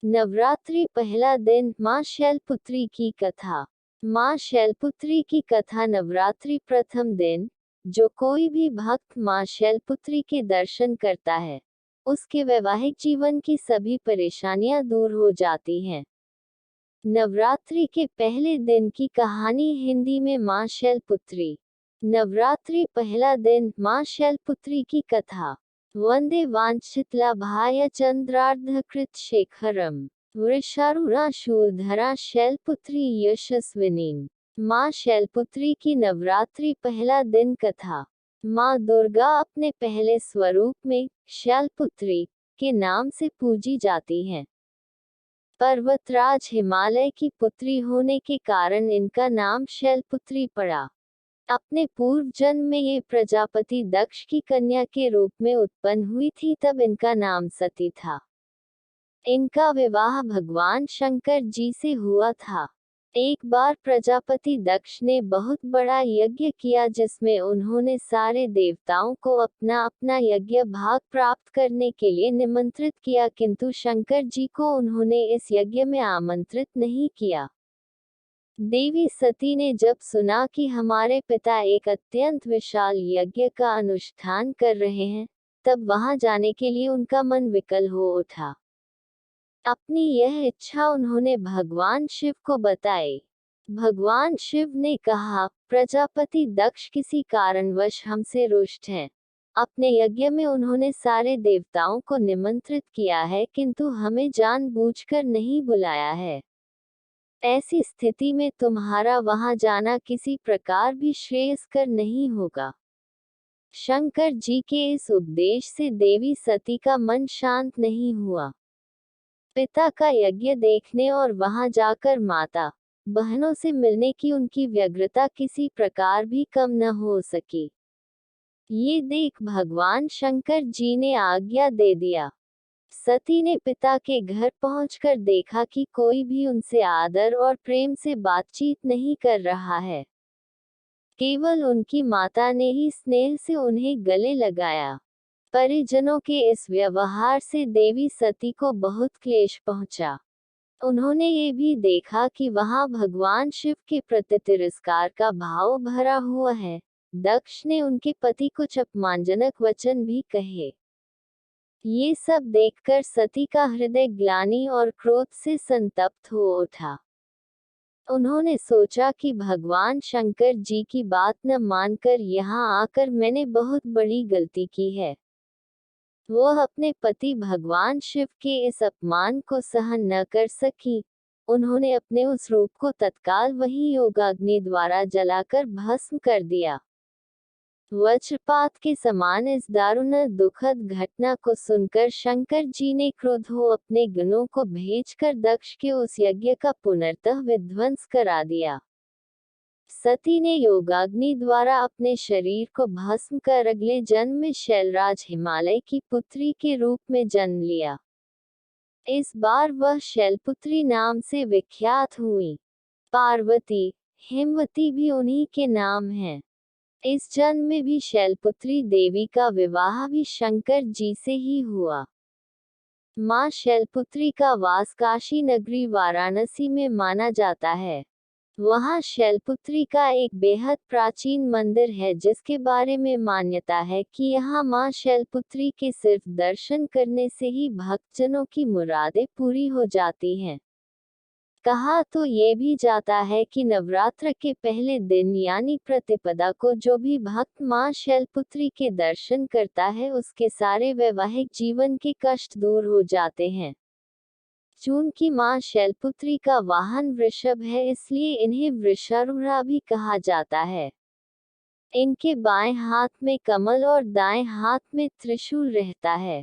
नवरात्रि पहला दिन। माँ शैलपुत्री की कथा। माँ शैलपुत्री की कथा। नवरात्रि प्रथम दिन जो कोई भी भक्त माँ शैलपुत्री के दर्शन करता है, उसके वैवाहिक जीवन की सभी परेशानियां दूर हो जाती हैं। नवरात्रि के पहले दिन की कहानी हिंदी में। माँ शैलपुत्री। नवरात्रि पहला दिन। माँ शैलपुत्री की कथा। वंदे वाञ्छितलाभाय चन्द्रार्धकृत शेखरम वृषारूढ़ा शूलधरा शैलपुत्री यशस्विनीम। माँ शैलपुत्री की नवरात्रि पहला दिन कथा। माँ दुर्गा अपने पहले स्वरूप में शैलपुत्री के नाम से पूजी जाती हैं। पर्वतराज हिमालय की पुत्री होने के कारण इनका नाम शैलपुत्री पड़ा। अपने पूर्व जन्म में ये प्रजापति दक्ष की कन्या के रूप में उत्पन्न हुई थी, तब इनका नाम सती था। इनका विवाह भगवान शंकर जी से हुआ था। एक बार प्रजापति दक्ष ने बहुत बड़ा यज्ञ किया, जिसमें उन्होंने सारे देवताओं को अपना अपना यज्ञ भाग प्राप्त करने के लिए निमंत्रित किया, किंतु शंकर जी को उन्होंने इस यज्ञ में आमंत्रित नहीं किया। देवी सती ने जब सुना कि हमारे पिता एक अत्यंत विशाल यज्ञ का अनुष्ठान कर रहे हैं, तब वहां जाने के लिए उनका मन विकल हो उठा। अपनी यह इच्छा उन्होंने भगवान शिव को बताई। भगवान शिव ने कहा, प्रजापति दक्ष किसी कारणवश हमसे रुष्ट हैं। अपने यज्ञ में उन्होंने सारे देवताओं को निमंत्रित किया है, किंतु हमें जानबूझकर नहीं बुलाया है। ऐसी स्थिति में तुम्हारा वहां जाना किसी प्रकार भी श्रेयस्कर नहीं होगा। शंकर जी के इस उपदेश से देवी सती का मन शांत नहीं हुआ। पिता का यज्ञ देखने और वहां जाकर माता बहनों से मिलने की उनकी व्यग्रता किसी प्रकार भी कम न हो सकी। ये देख भगवान शंकर जी ने आज्ञा दे दिया। सती ने पिता के घर पहुंचकर देखा कि कोई भी उनसे आदर और प्रेम से बातचीत नहीं कर रहा है। केवल उनकी माता ने ही स्नेह से उन्हें गले लगाया। परिजनों के इस व्यवहार से देवी सती को बहुत क्लेश पहुंचा। उन्होंने ये भी देखा कि वहां भगवान शिव के प्रति तिरस्कार का भाव भरा हुआ है। दक्ष ने उनके पति कुछ अपमानजनक वचन भी कहे। ये सब देखकर सती का हृदय ग्लानि और क्रोध से संतप्त हो उठा। उन्होंने सोचा कि भगवान शंकर जी की बात न मानकर यहाँ आकर मैंने बहुत बड़ी गलती की है। वह अपने पति भगवान शिव के इस अपमान को सहन न कर सकी। उन्होंने अपने उस रूप को तत्काल वही योगाग्नि द्वारा जलाकर भस्म कर दिया। वज्रपात के समान इस दारुण दुखद घटना को सुनकर शंकर जी ने क्रोध हो अपने गणों को भेजकर दक्ष के उस यज्ञ का पुनर्तः विध्वंस करा दिया। सती ने योगाग्नि द्वारा अपने शरीर को भस्म कर अगले जन्म में शैलराज हिमालय की पुत्री के रूप में जन्म लिया। इस बार वह शैलपुत्री नाम से विख्यात हुई। पार्वती, हिमवती भी उन्हीं के नाम हैं। इस जन्म में भी शैलपुत्री देवी का विवाह भी शंकर जी से ही हुआ। माँ शैलपुत्री का वास काशी नगरी वाराणसी में माना जाता है। वहाँ शैलपुत्री का एक बेहद प्राचीन मंदिर है, जिसके बारे में मान्यता है कि यहाँ माँ शैलपुत्री के सिर्फ दर्शन करने से ही भक्तजनों की मुरादें पूरी हो जाती हैं। कहा तो ये भी जाता है कि नवरात्र के पहले दिन यानी प्रतिपदा को जो भी भक्त माँ शैलपुत्री के दर्शन करता है, उसके सारे वैवाहिक जीवन के कष्ट दूर हो जाते हैं। चूंकि माँ शैलपुत्री का वाहन वृषभ है, इसलिए इन्हें वृषारूढ़ा भी कहा जाता है। इनके बाएं हाथ में कमल और दाएं हाथ में त्रिशूल रहता है।